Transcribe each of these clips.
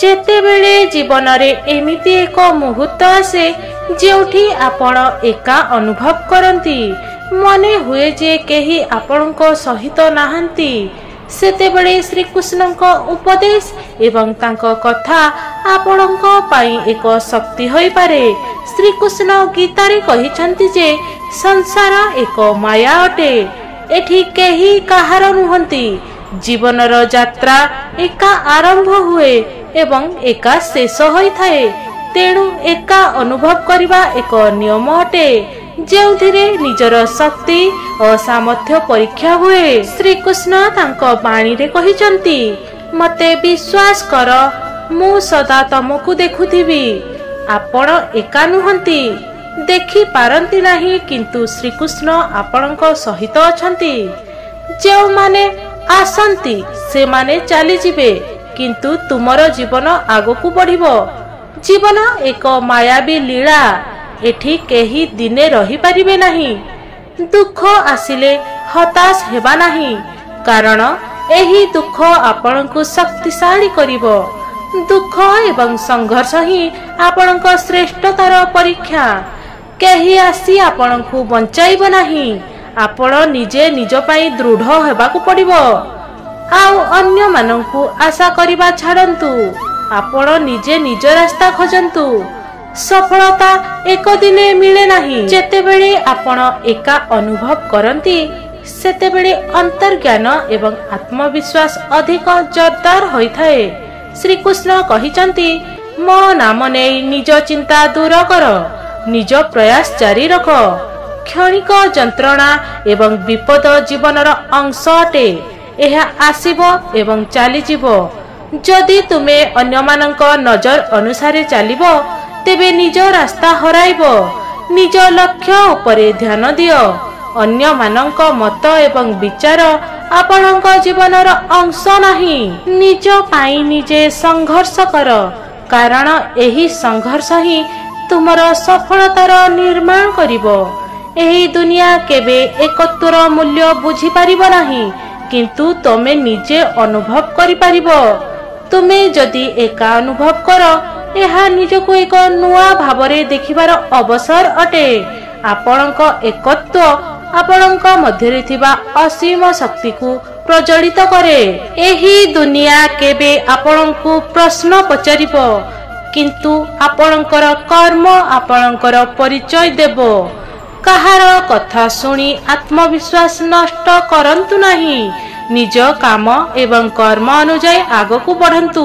जेतेबेले जीवन रे एमिति एक मुहूर्त आसे जेउठी आपण एका अनुभव करंती मने हुए जे केही आपणको सहित नाहंती सेतेबेले श्री कृष्णक उपदेश एवं तांको कथा आपणको पाई एक शक्ति होई पारे। श्री कृष्ण गीता रे कहिसंती जे संसार एक माया अटे एठी केही काहार नुहंती जीवनर यात्रा एका आरंभ हुए एवं एका शेष होई थाए तेणु एका अनुभव करबा एक नियम अटे जेउथिरे निजर शक्ति और सामर्थ्य परीक्षा हुए। श्री कृष्ण तांको बाणी रे कहिसंती मते विश्वास कर मु सदा तमको देखुथिबी आपण एका नुहंती देखि पारंती नाही किंतु श्री कृष्ण आपणको सहित अछंती जे माने आसंती से माने चली जिबे किंतु तुमरो जीवन आगकू बढ़िबो। जीवन एक मायावी लीला एठी केही दिने रही पारिबे नाही दुख आसिले हताश हेबा नाही कारण एही दुख आपनकु शक्तिशाली करिवो। दुख एवं संघर्ष ही आपनक श्रेष्ठतार परीक्षा केही आसी आपनकु बंचाइबो नाही आपण निजे निज पई दृढ़ हेबाकू पड़िबो आउ अन्य मानंकु आशा करिबा छाड़ंतु आपण निजे निज रास्ता खोजंतु। सफलता एक दिने मिले नाही जेतेबेले आपण एका अनुभव करंती सेतेबेले अंतर्ज्ञान एवं आत्मविश्वास अधिक जोरदार होई थाए। श्री कृष्ण कहिसंती मो नाम नै निज चिंता दूर कर निज प्रयास जारी रख क्षणिक जंत्रणा एवं विपद जीवनर अंश अटे एहा आसीबो एवं चली जीवो जदि तुमे अन्य मानक नजर अनुसारे चलिबो तेबे निज रास्ता हराइबो। निज लक्ष्य उपरे ध्यान दियो अन्य मानक मत एवं विचार आपणक जीवनर अंश नाही निज पाई निजे संघर्ष कर कारण एही संघर्ष ही तुमर सफलतार निर्माण करिवो। एही दुनिया केबे एकत्वर मूल्य बुझी पारिबो नाही किंतु तमे निजे अनुभव करि पारिबो। तुमे जदि एका अनुभव कर एहा निजको एक नुआ भावरे देखिबार अवसर अटे। आपणक एकत्व आपणक मध्यरे थिबा असीम शक्ति को प्रज्वलित करे। एही दुनिया केबे आपणकु प्रश्न पचारिबो किंतु आपणकर कर्म आपणकर परिचय देबो। कहार कथा सुनी आत्मविश्वास नष्ट करंतु नाही निज काम एवं कर्म अनुଯାୟୀ आगकू बढ़ंतु।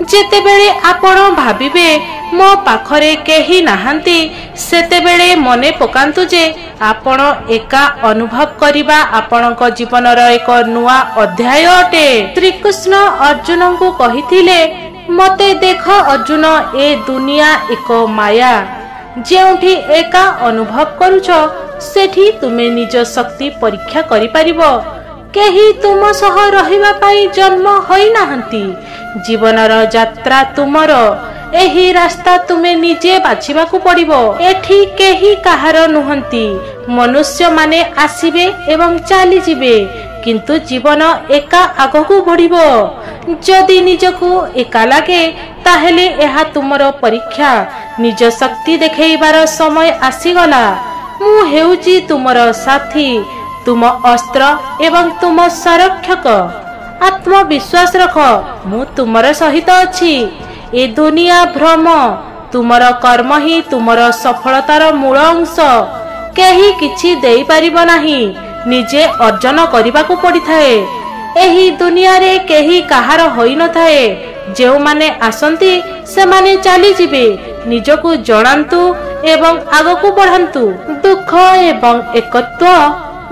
जेतेबेले आपण भाबिबे मो पाखरे केही नाहंती सेतेबेले मने पकांतु जे आपण एका अनुभव करिबा आपणक जीवनर एक नुआ अध्याय अटे। श्री कृष्ण अर्जुन को कहिथिले मते देख अर्जुन ए दुनिया एक माया जेउठी एका अनुभव करूछ सेठी तुमे निज शक्ति परीक्षा करि परिबो। केही तुम सह रहिबा पाई जन्म होई नाहंती जीवनर यात्रा तुमर एही रास्ता तुमे निजे बाछिबा को पड़िबो। एठी केही काहार नुहंती मनुष्य माने आसीबे एवं चली जिबे किंतु जीवन एका आगकू बढ़िबो। जदि निजको एका लागे ताहेले एहा तुमर परीक्षा निज शक्ति देखैबार समय आसीगला। मु हेउची तुमर साथी तुम अस्त्र एवं तुम संरक्षक आत्मविश्वास रख मु तुमर सहित अछि। ए दुनिया भ्रम तुमर कर्म ही तुमर सफलतार मूल अंश केही किछि देई परिबो नाही निजे अर्जन करिबा को पड़ी थाए। एही दुनिया रे केही काहार होई न थाए जेउ माने आसंती से माने चली जिबे निजको जणांतु एवं आगको बढ़ंतु। दुख एवं एकत्व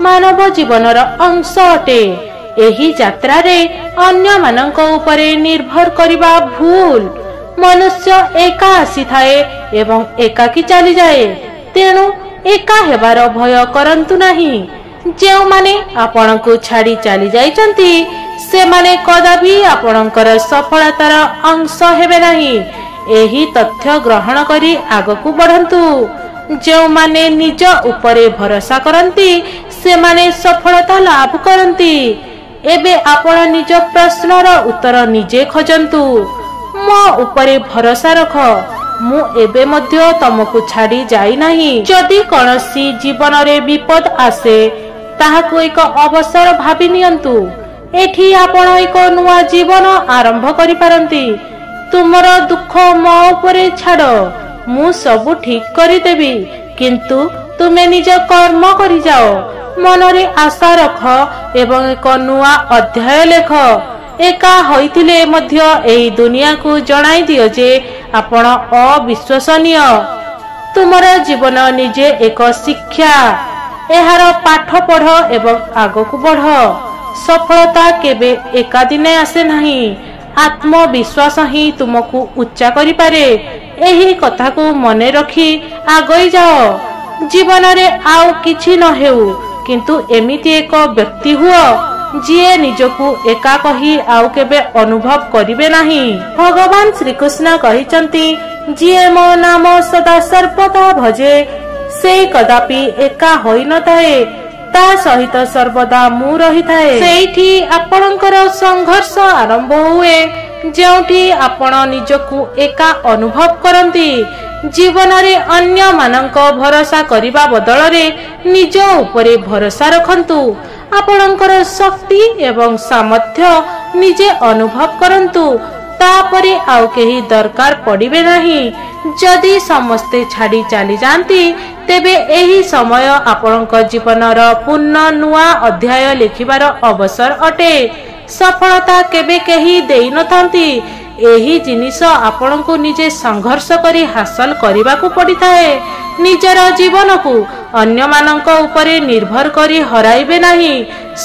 मानव जीवनर अंश अटे। एही यात्रा रे अन्य मानक उपरे निर्भर करिबा भूल। मनुष्य एका आसी थाए एवं एकाकी चली जाए तेणु एका हेबार भय करंतु नाही। जेउ माने आपणको छाड़ी चली जाइचंती से माने कदापि आपणकर सफलतार अंश हेबे नाही। एही तथ्य ग्रहण करी आगकू बढ़ंतु। जेउ माने निज उपरे भरोसा करंती से माने सफलता लाभ करंती। एबे आपण निज प्रश्नर उत्तर निजे खोजंतु। ମୋ ଉପରେ ଭରସା ରଖ, ମୁଁ ଏବେ ମଧ୍ୟ ତମକୁ ଛାଡ଼ି ଯାଇନାହିଁ। ଯଦି କୌଣସି ଜୀବନରେ ବିପଦ ଆସେ ତାହାକୁ ଏକ ଅବସର ଭାବି ନିଅନ୍ତୁ। ଏଠି ଆପଣ ଏକ ନୂଆ ଜୀବନ ଆରମ୍ଭ କରିପାରନ୍ତି। ତୁମର ଦୁଃଖ ମୋ ଉପରେ ଛାଡ଼, ମୁଁ ସବୁ ଠିକ କରିଦେବି। କିନ୍ତୁ ତୁମେ ନିଜ କର୍ମ କରିଯାଅ, ମନରେ ଆଶା ରଖ ଏବଂ ଏକ ନୂଆ ଅଧ୍ୟାୟ ଲେଖ। ଏକା ହୋଇଥିଲେ ମଧ୍ୟ ଏହି ଦୁନିଆକୁ ଜଣାଇ ଦିଅ ଯେ ଆପଣ ଅବିଶ୍ୱସନୀୟ। ତୁମର ଜୀବନ ନିଜେ ଏକ ଶିକ୍ଷା, ଏହାର ପାଠ ପଢ଼ ଏବଂ ଆଗକୁ ବଢ଼। ସଫଳତା କେବେ ଏକା ଦିନେ ଆସେ ନାହିଁ, ଆତ୍ମବିଶ୍ୱାସ ହିଁ ତୁମକୁ ଉଚ୍ଚା କରିପାରେ। ଏହି କଥାକୁ ମନେ ରଖି ଆଗେଇ ଯାଅ। ଜୀବନରେ ଆଉ କିଛି ନ ହେଉ, କିନ୍ତୁ ଏମିତି ଏକ ବ୍ୟକ୍ତି ହୁଅ ଯିଏ ନିଜକୁ ଏକା କହି ଆଉ କେବେ ଅନୁଭବ କରିବେ ନାହିଁ। ଭଗବାନ ଶ୍ରୀକୃଷ୍ଣ କହିଛନ୍ତି, ଯିଏ ମୋ ନାମ ସଦା ସର୍ବଦା ଭଜେ ସେ କଦାପି ଏକା ହୋଇନଥାଏ, ତା ସହିତ ସର୍ବଦା ମୁଁ ରହିଥାଏ। ସେଇଠି ଆପଣଙ୍କର ସଂଘର୍ଷ ଆରମ୍ଭ ହୁଏ, ଯେଉଁଠି ଆପଣ ନିଜକୁ ଏକା ଅନୁଭବ କରନ୍ତି। ଜୀବନରେ ଅନ୍ୟମାନଙ୍କ ଭରସା କରିବା ବଦଳରେ ନିଜ ଉପରେ ଭରସା ରଖନ୍ତୁ। ଆପଣଙ୍କର ଶକ୍ତି ଏବଂ ସାମର୍ଥ୍ୟ ନିଜେ ଅନୁଭବ କରନ୍ତୁ, ତାପରେ ଆଉ କେହି ଦରକାର ପଡ଼ିବେ ନାହିଁ। ଯଦି ସମସ୍ତେ ଛାଡ଼ି ଚାଲିଯାଆନ୍ତି, ତେବେ ଏହି ସମୟ ଆପଣଙ୍କ ଜୀବନର ପୂର୍ଣ୍ଣ ନୂଆ ଅଧ୍ୟାୟ ଲେଖିବାର ଅବସର ଅଟେ। ସଫଳତା କେବେ କେହି ଦେଇନଥାନ୍ତି, ଏହି ଜିନିଷ ଆପଣଙ୍କୁ ନିଜେ ସଂଘର୍ଷ କରି ହାସଲ କରିବାକୁ ପଡ଼ିଥାଏ। ନିଜର ଜୀବନକୁ ଅନ୍ୟମାନଙ୍କ ଉପରେ ନିର୍ଭର କରି ହରାଇବେ ନାହିଁ।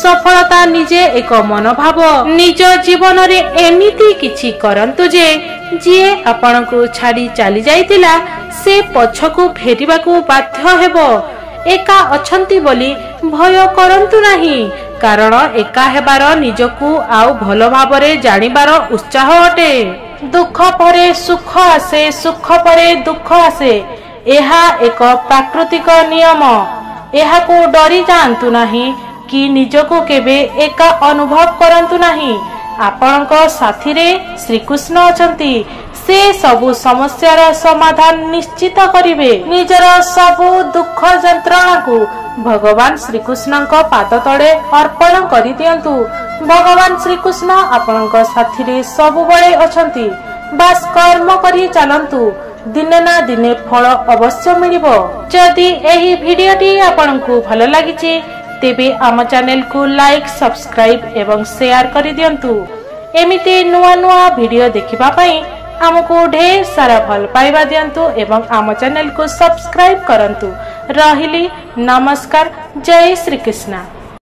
ସଫଳତା ନିଜେ ଏକ ମନୋଭାବ। ନିଜ ଜୀବନରେ ଏମିତି କିଛି କରନ୍ତୁ ଯେ ଯିଏ ଆପଣଙ୍କୁ ଛାଡ଼ି ଚାଲି ଯାଇଥିଲା ସେ ପଛକୁ ଫେରିବାକୁ ବାଧ୍ୟ ହେବ। ଏକା ଅଛନ୍ତି ବୋଲି ଭୟ କରନ୍ତୁ ନାହିଁ, କାରଣ ଏକା ହେବାର ନିଜକୁ ଆଉ ଭଲ ଭାବରେ ଜାଣିବାର ଉତ୍ସାହ ଅଟେ। ଦୁଃଖ ପରେ ସୁଖ ଆସେ, ସୁଖ ପରେ ଦୁଃଖ ଆସେ, ଏହା ଏକ ପ୍ରାକୃତିକ ନିୟମ। ଏହାକୁ ଡରି ଯାଆନ୍ତୁ ନାହିଁ କି ନିଜକୁ କେବେ ଏକା ଅନୁଭବ କରନ୍ତୁ ନାହିଁ। ଆପଣଙ୍କ ସାଥିରେ ଶ୍ରୀକୃଷ୍ଣ ଅଛନ୍ତି, ସେ ସବୁ ସମସ୍ୟାର ସମାଧାନ ନିଶ୍ଚିତ କରିବେ। ନିଜର ସବୁ ଦୁଃଖ ଯନ୍ତ୍ରଣାକୁ ଭଗବାନ ଶ୍ରୀକୃଷ୍ଣଙ୍କ ପାଦ ତଳେ ଅର୍ପଣ କରିଦିଅନ୍ତୁ। ଭଗବାନ ଶ୍ରୀକୃଷ୍ଣ ଆପଣଙ୍କ ସାଥିରେ ସବୁବେଳେ ଅଛନ୍ତି। ବାସ୍ କର୍ମ କରି ଚାଲନ୍ତୁ, ଦିନେ ନା ଦିନେ ଫଳ ଅବଶ୍ୟ ମିଳିବ। ଯଦି ଏହି ଭିଡିଓଟି ଆପଣଙ୍କୁ ଭଲ ଲାଗିଛି ତେବେ ଆମ ଚ୍ୟାନେଲକୁ ଲାଇକ୍, ସବସ୍କ୍ରାଇବ୍ ଏବଂ ସେୟାର କରିଦିଅନ୍ତୁ। ଏମିତି ନୂଆ ନୂଆ ଭିଡିଓ ଦେଖିବା ପାଇଁ ଆମକୁ ଢେର ସାରା ଭଲ ପାଇବା ଦିଅନ୍ତୁ ଏବଂ ଆମ ଚ୍ୟାନେଲକୁ ସବସ୍କ୍ରାଇବ୍ କରନ୍ତୁ। ରହିଲି, ନମସ୍କାର, ଜୟ ଶ୍ରୀକୃଷ୍ଣ।